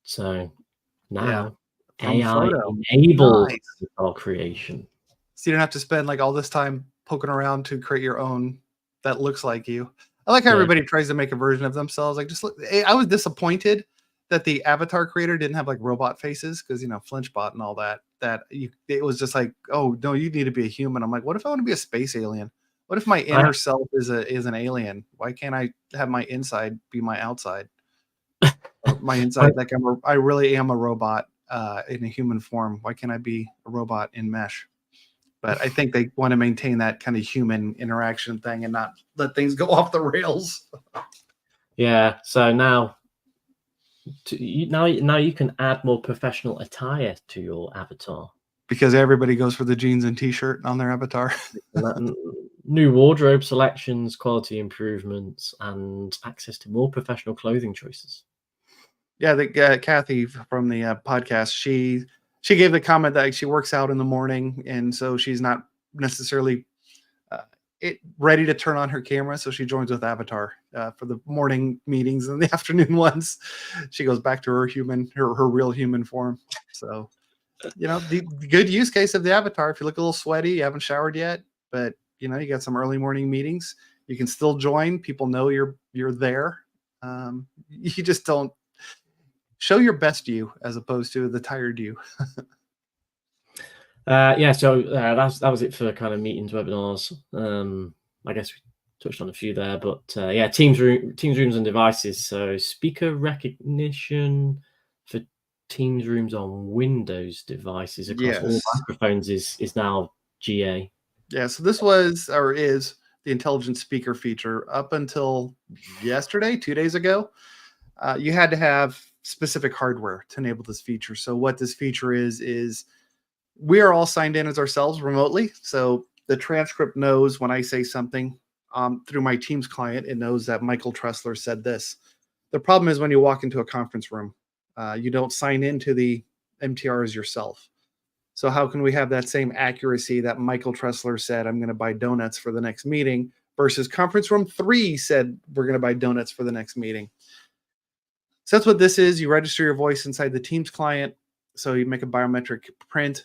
so now AI enabled nice. avatar creation. So you don't have to spend like all this time poking around to create your own that looks like you. I like how everybody tries to make a version of themselves. Like, just look, I was disappointed that the avatar creator didn't have like robot faces because, you know, Flinchbot and all that. It was just like, oh no, you need to be a human. I'm like, what if I want to be a space alien? What if my inner self is an alien? Why can't I have my inside be my outside? My inside, like I really am a robot in a human form. Why can't I be a robot in mesh? But I think they want to maintain that kind of human interaction thing and not let things go off the rails. Yeah. So now you can add more professional attire to your avatar. Because everybody goes for the jeans and t-shirt on their avatar. New wardrobe selections, quality improvements, and access to more professional clothing choices. Yeah, Kathy from the podcast, she gave the comment that she works out in the morning, and so she's not necessarily ready to turn on her camera, so she joins with avatar for the morning meetings and the afternoon ones. She goes back to her real human form. So, you know, the good use case of the avatar. If you look a little sweaty, you haven't showered yet, but you know, you got some early morning meetings, you can still join. People know you're there. You just don't show your best you as opposed to the tired you. Yeah, so that was it for kind of meetings, webinars. I guess we touched on a few there, but yeah, Teams rooms and devices. So speaker recognition for Teams rooms on Windows devices across all microphones is now GA. Yeah, so this was or is the intelligent speaker feature. Up until yesterday, 2 days ago, you had to have specific hardware to enable this feature. So what this feature is we are all signed in as ourselves remotely. So the transcript knows when I say something through my Teams client, it knows that Michael Tressler said this. The problem is when you walk into a conference room, you don't sign into the MTRs yourself. So how can we have that same accuracy that Michael Tressler said, I'm going to buy donuts for the next meeting, versus conference room 3 said, we're going to buy donuts for the next meeting. So that's what this is. You register your voice inside the Teams client. So you make a biometric print.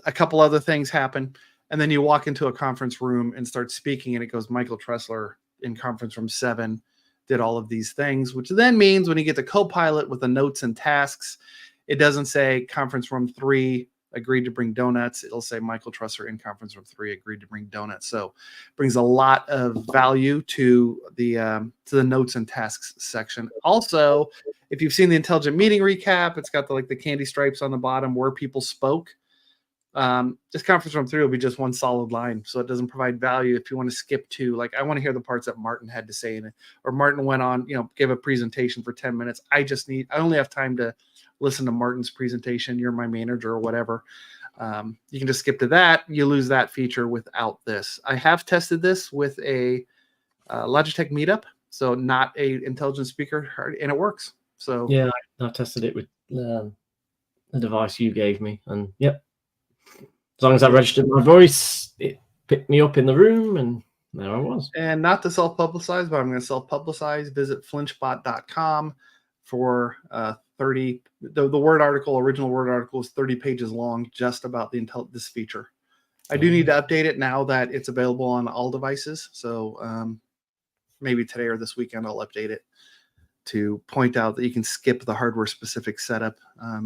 A couple other things happen. And then you walk into a conference room and start speaking, and it goes, Michael Tressler in conference room 7 did all of these things, which then means when you get to Copilot with the notes and tasks, it doesn't say conference room 3 agreed to bring donuts. It'll say Michael Tressler in conference room 3 agreed to bring donuts. So it brings a lot of value to the notes and tasks section. Also, if you've seen the intelligent meeting recap, it's got the candy stripes on the bottom where people spoke. This conference room 3 will be just one solid line, so it doesn't provide value if you want to skip to, like, I want to hear the parts that Martin had to say in it, or Martin went on, gave a presentation for 10 minutes. I only have time to listen to Martin's presentation. You're my manager or whatever. You can just skip to that. You lose that feature without this. I have tested this with a Logitech meetup, so not a intelligent speaker, and it works. So yeah, I tested it with the device you gave me, and yep. As long as I registered my voice, it picked me up in the room, and there I was. And not to self-publicize, but I'm going to self-publicize. Visit flinchbot.com for 30. The original Word article is 30 pages long, just about this feature. I do need to update it now that it's available on all devices. So maybe today or this weekend I'll update it. to point out that you can skip the hardware specific setup.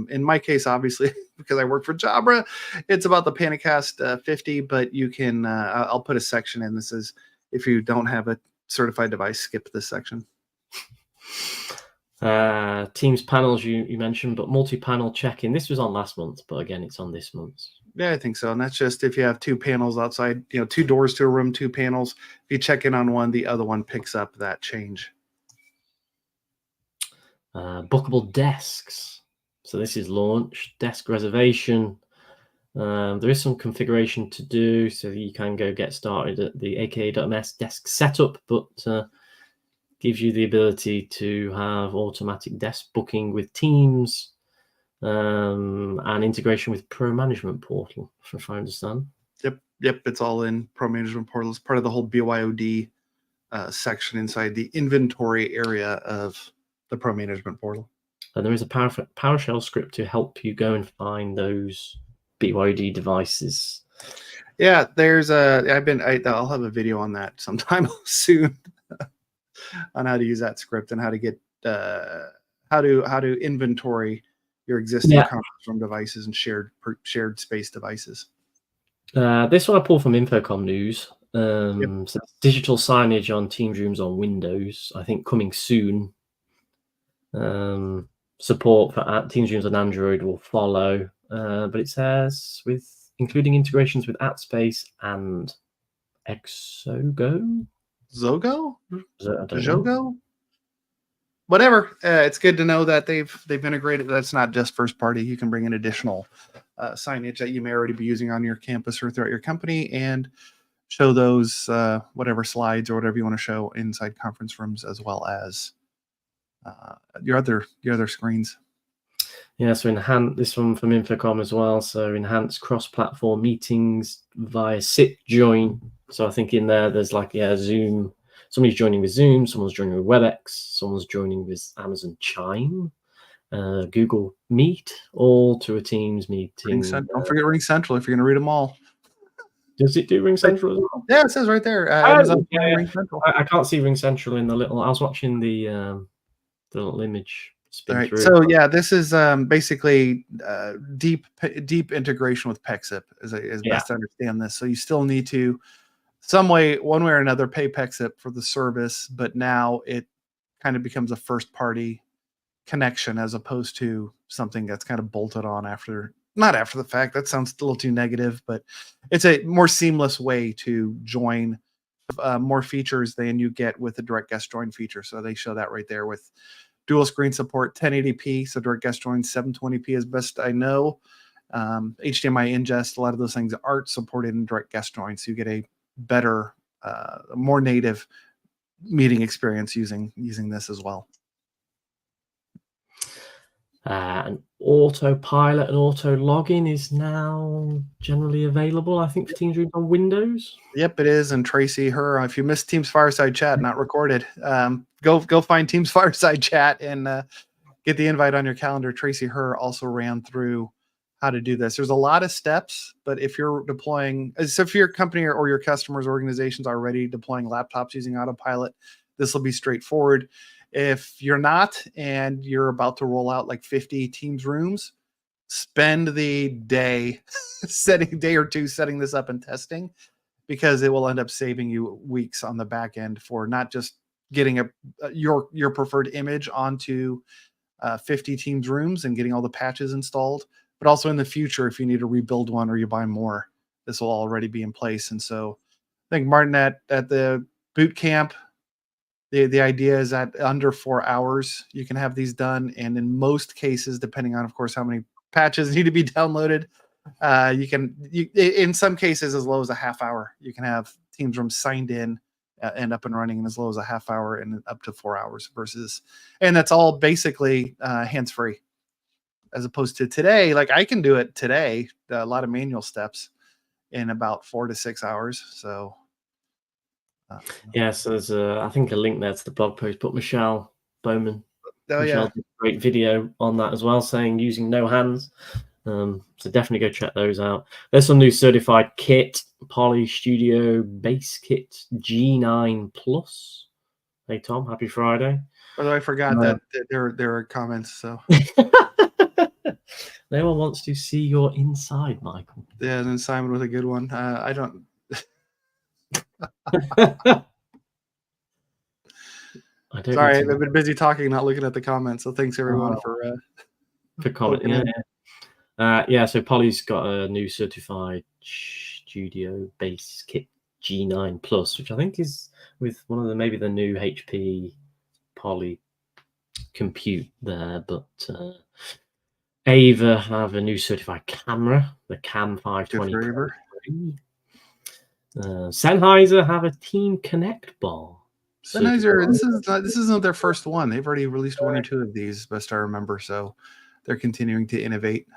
In my case, obviously, because I work for Jabra, it's about the Panicast 50, but you can, I'll put a section in that says, if you don't have a certified device, skip this section. Teams panels you mentioned, but multi-panel check-in. This was on last month, but again, it's on this month. Yeah, I think so. And that's just if you have two panels outside, 2 doors to a room, 2 panels. If you check in on one, the other one picks up that change. Bookable desks. So this is launched. Desk reservation. There is some configuration to do, so you can go get started at the aka.ms desk setup, but gives you the ability to have automatic desk booking with Teams and integration with Pro Management Portal, if I understand. Yep. It's all in Pro Management Portal. It's part of the whole BYOD section inside the inventory area of the Pro Management Portal. And there is a PowerShell script to help you go and find those BYOD devices. Yeah, there's I'll have a video on that sometime soon on how to use that script and how to get how to inventory your existing conference room devices and shared space devices. This one I pulled from Infocom News. So digital signage on Teams rooms on Windows, I think coming soon. Support for Teams rooms on Android will follow, but it says including integrations with AtSpace and Zogo, whatever. It's good to know that they've integrated. That's not just first party. You can bring in additional signage that you may already be using on your campus or throughout your company and show those whatever slides or whatever you want to show inside conference rooms, as well as your other screens. Yeah, so this one from Infocom as well. So enhance cross-platform meetings via sit join. So I think in there's like Zoom. Somebody's joining with Zoom. Someone's joining with WebEx. Someone's joining with Amazon Chime, Google Meet, all to a Teams meeting. Don't forget Ring Central if you're going to read them all. Does it do Ring Central as well? Yeah, it says right there. Amazon Ring Central. I can't see Ring Central in the little. I was watching the little image. All right. So yeah, this is basically deep integration with PEXIP is best to understand this. So you still need to one way or another pay PEXIP for the service, but now it kind of becomes a first party connection as opposed to something that's kind of bolted on not after the fact. That sounds a little too negative, but it's a more seamless way to join more features than you get with the direct guest join feature. So they show that right there with dual screen support, 1080p, so direct guest join 720p as best I know. HDMI ingest, a lot of those things aren't supported in direct guest join, so you get a better, more native meeting experience using this as well. An autopilot and auto login is now generally available, I think, for Teams rooms on Windows. Yep, it is. And Tracy, if you missed Teams Fireside Chat, not recorded, go find Teams Fireside Chat and get the invite on your calendar. Tracy also ran through how to do this. There's a lot of steps, but if you're deploying, so if your company or your customers' organizations are already deploying laptops using autopilot, this will be straightforward. If you're not, and you're about to roll out like 50 Teams rooms, spend the day or two setting this up and testing, because it will end up saving you weeks on the back end for not just getting your preferred image onto 50 Teams rooms and getting all the patches installed, but also in the future, if you need to rebuild one or you buy more, this will already be in place. And so I think, Martin, at the boot camp, the idea is that under 4 hours, you can have these done. And in most cases, depending on, of course, how many patches need to be downloaded, in some cases, as low as a half hour, you can have Teams rooms signed in and up and running in as low as a half hour and up to 4 hours and that's all basically hands-free, as opposed to today. Like I can do it today, a lot of manual steps in about 4 to 6 hours. So so there's I think a link there to the blog post, but Michelle Bowman, Michelle did a great video on that as well, saying using no hands. So definitely go check those out. There's some new certified kit, Poly Studio Base Kit G9 Plus. Hey Tom, happy Friday. Although I forgot that there are comments. So no one wants to see your inside, Michael. yeah, and then Simon with a good one. I don't. Sorry, I've been busy talking, not looking at the comments. So thanks everyone for commenting. Yeah. So Poly's got a new certified studio base kit G9 Plus, which I think is with one of maybe the new HP Poly compute there, but Ava have a new certified camera, the Cam 520. Sennheiser have a Team Connect bar. Sennheiser, this isn't their first one. They've already released one or two of these, best I remember. So they're continuing to innovate.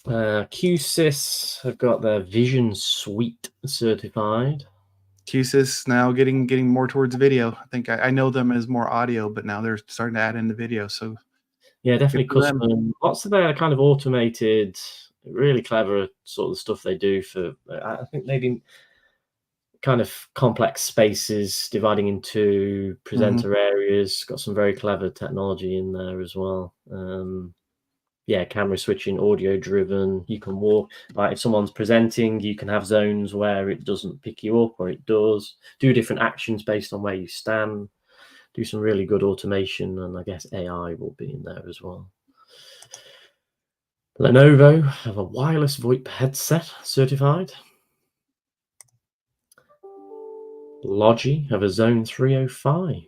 QSys have got their Vision Suite certified. QSys now getting more towards video. I think I know them as more audio, but now they're starting to add in the video. So yeah, definitely custom. Lots of their kind of automated, really clever sort of stuff they do for. I think maybe kind of complex spaces dividing into presenter areas. Got some very clever technology in there as well. Yeah, camera switching, audio driven. You can walk, like if someone's presenting, you can have zones where it doesn't pick you up or it does. Do different actions based on where you stand. Do some really good automation, and I guess AI will be in there as well. Lenovo have a wireless VoIP headset certified. Logi have a Zone 305.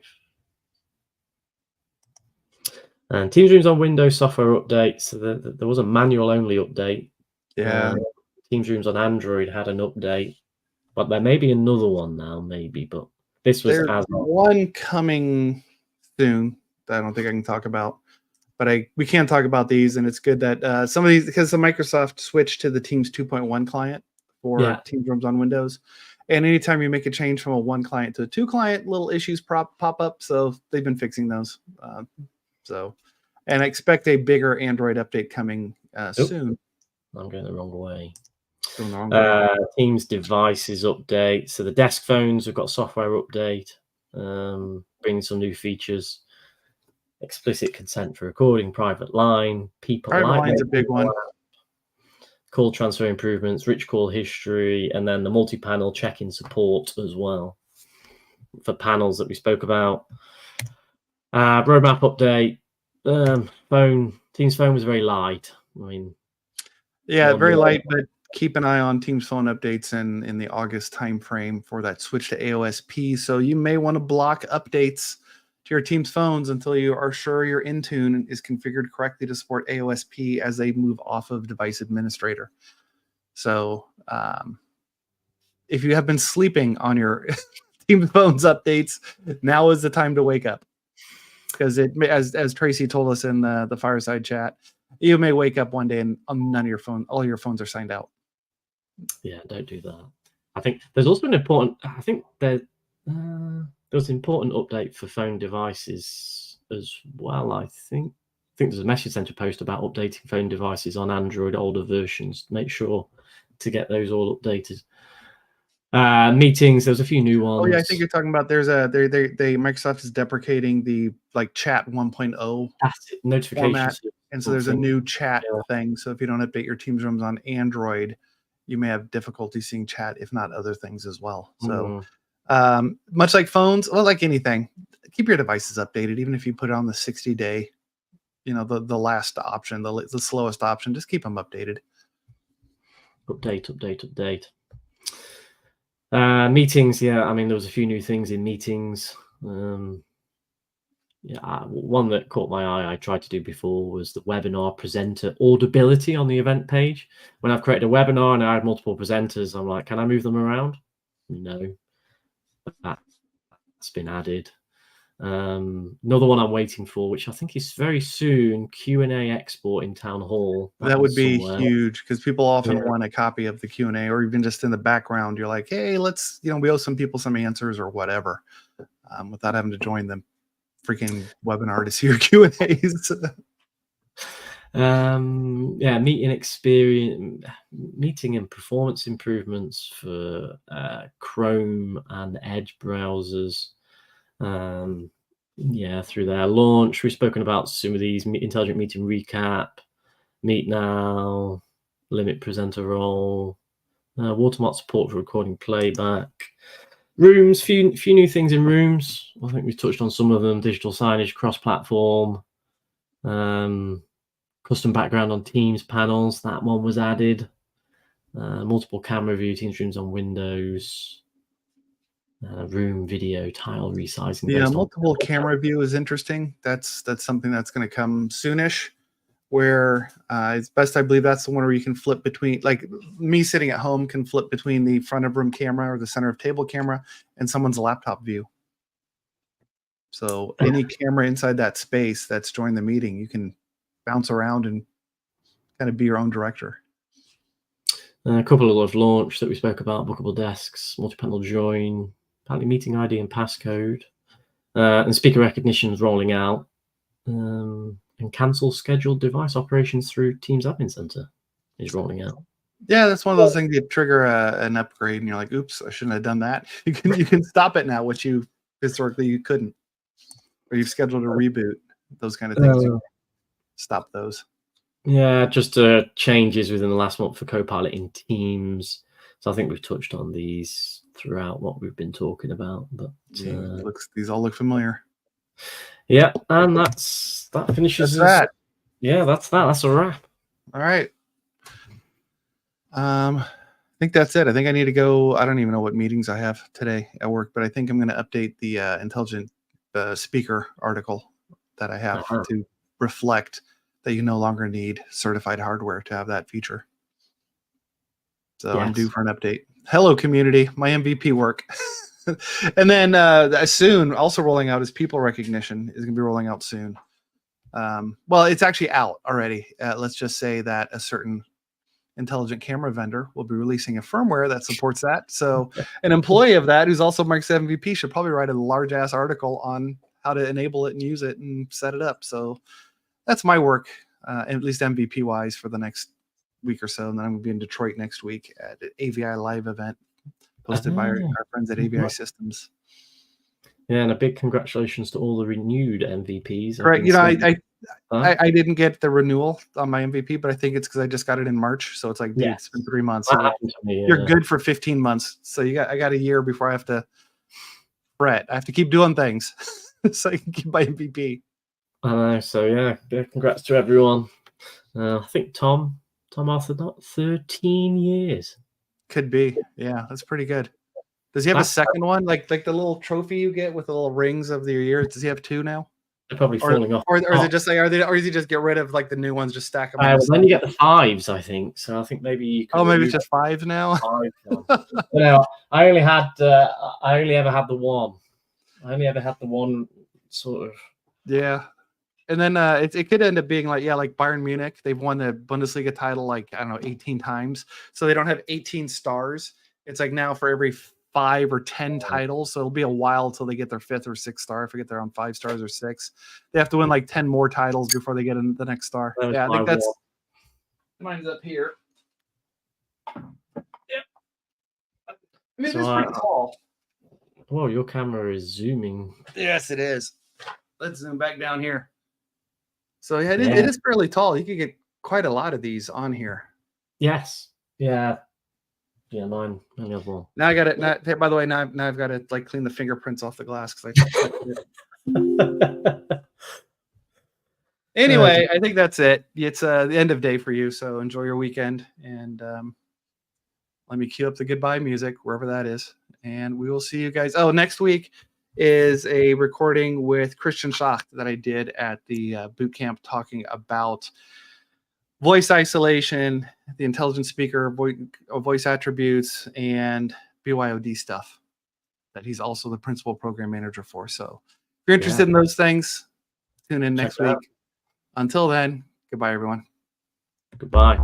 And Teams Rooms on Windows software updates. So there was a manual only update. Yeah. Teams Rooms on Android had an update, but there may be another one now, maybe. But this was There's one coming soon that I don't think I can talk about. But we can talk about these, and it's good that some of these, because the Microsoft switched to the Teams 2.1 client for Teams Rooms on Windows. And anytime you make a change from a 1 client to a 2 client, little issues pop up. So they've been fixing those. And I expect a bigger Android update coming soon. I'm going the wrong way. Going the wrong way. Teams devices update. So the desk phones have got software update, bringing some new features. Explicit consent for recording, private line, private line's a big one. Call transfer improvements, rich call history, and then the multi-panel check-in support as well for panels that we spoke about. Roadmap update. Teams phone was very light. I mean, yeah, very light, but keep an eye on Teams phone updates in the August timeframe for that switch to AOSP. So you may want to block updates to your Teams phones until you are sure your Intune is configured correctly to support AOSP as they move off of device administrator. So if you have been sleeping on your Teams phones updates, now is the time to wake up. Because as Tracy told us in the fireside chat, you may wake up one day and all your phones are signed out. Yeah, don't do that. I think there's also an important. I think there's an important update for phone devices as well. I think there's a message center post about updating phone devices on Android older versions. Make sure to get those all updated. Meetings, there's a few new ones. Oh yeah, I think you're talking about Microsoft is deprecating the chat 1.0 notifications, and so there's a new chat thing. So if you don't update your Teams rooms on Android, you may have difficulty seeing chat, if not other things as well. So much like phones, well, like anything, keep your devices updated, even if you put it on the 60-day, the last option, the slowest option, just keep them updated. Update. Meetings, yeah. I mean, there was a few new things in meetings. One that caught my eye I tried to do before was the webinar presenter audibility on the event page. When I've created a webinar and I had multiple presenters, I'm like, can I move them around? No. That's been added. Another one I'm waiting for, which I think is very soon, Q&A export in Town Hall. That would be huge, because people often want a copy of the Q&A, or even just in the background. You're like, hey, let's, we owe some people some answers or whatever, without having to join the freaking webinar to see your Q&As. Meeting experience, meeting and performance improvements for Chrome and Edge browsers. Yeah, through their launch. We've spoken about some of these intelligent meeting recap, meet now, limit presenter role, watermark support for recording playback. Rooms, few new things in Rooms. I think we've touched on some of them. Digital signage, cross-platform, custom background on Teams panels. That one was added. Multiple camera view, Teams rooms on Windows. Room video tile resizing. Yeah, multiple camera view is interesting. That's something that's going to come soonish. Where it's best, I believe that's the one where you can flip between, like me sitting at home can flip between the front of room camera or the center of table camera and someone's laptop view. So any camera inside that space that's joined the meeting, you can bounce around and kind of be your own director. A couple of launch that we spoke about: bookable desks, multi-panel join, apparently meeting ID and passcode, and speaker recognition is rolling out. And cancel scheduled device operations through Teams Admin Center is rolling out. Yeah, that's one of those things that trigger an upgrade, and you're like, "Oops, I shouldn't have done that." You can stop it now, which you historically you couldn't, or you've scheduled a reboot. Those kind of things, you stop those. Yeah, just changes within the last month for Copilot in Teams. So I think we've touched on these throughout what we've been talking about. But these all look familiar. Yeah, and that finishes that. Yeah, that's that. That's a wrap. All right. I think that's it. I think I need to go. I don't even know what meetings I have today at work, but I think I'm going to update the intelligent speaker article that I have to reflect that you no longer need certified hardware to have that feature. So yes. I'm due for an update. Hello, community. My MVP work. And then soon, also rolling out is people recognition is going to be rolling out soon. Well, it's actually out already. Let's just say that a certain intelligent camera vendor will be releasing a firmware that supports that. So an employee of that who's also Mike's MVP should probably write a large ass article on how to enable it and use it and set it up. So that's my work, at least MVP wise, for the next week or so. And then I'm going to be in Detroit next week at an AVI live event hosted by our friends at AVI Systems. Yeah, and a big congratulations to all the renewed MVPs. Right. You know, I didn't get the renewal on my MVP, but I think it's because I just got it in March. So it's like, dude, it's been 3 months. So you're good for 15 months. So I got a year before I have to fret. I have to keep doing things so I can keep my MVP. I know. So yeah, congrats to everyone. I think Tom Arthur, not 13 years. Could be. Yeah, that's pretty good. Does he have a second one? Like the little trophy you get with the little rings of your years? Does he have two now? They're probably falling off. Or is it just like, or does he just get rid of like the new ones, just stack them? Then you get the 5s, I think. So I think maybe you can. Oh, maybe it's just 5 now. 5 now. I only ever had the one. I only ever had the one sort of. Yeah. And then it could end up being like Bayern Munich. They've won the Bundesliga title like, I don't know, 18 times. So they don't have 18 stars. It's like now for every 5 or 10 titles. So it'll be a while till they get their 5th or 6th star. I forget they're on 5 stars or 6. They have to win like 10 more titles before they get in the next star. Yeah, I think that's mine's up here. Yeah. I mean, it's pretty tall. Whoa, your camera is zooming. Yes, it is. Let's zoom back down here. So yeah, it is fairly tall. You could get quite a lot of these on here. Yes. Yeah. Yeah, mine have one. Now I got it. By the way, now I've got to like clean the fingerprints off the glass because Anyway, I think that's it. It's the end of day for you, so enjoy your weekend, and let me cue up the goodbye music wherever that is, and we will see you guys. Oh, next week is a recording with Christian Schacht that I did at the boot camp talking about voice isolation, the intelligent speaker, voice attributes, and BYOD stuff that he's also the principal program manager for. So if you're interested in those things, tune in next week. Until then, goodbye, everyone. Goodbye.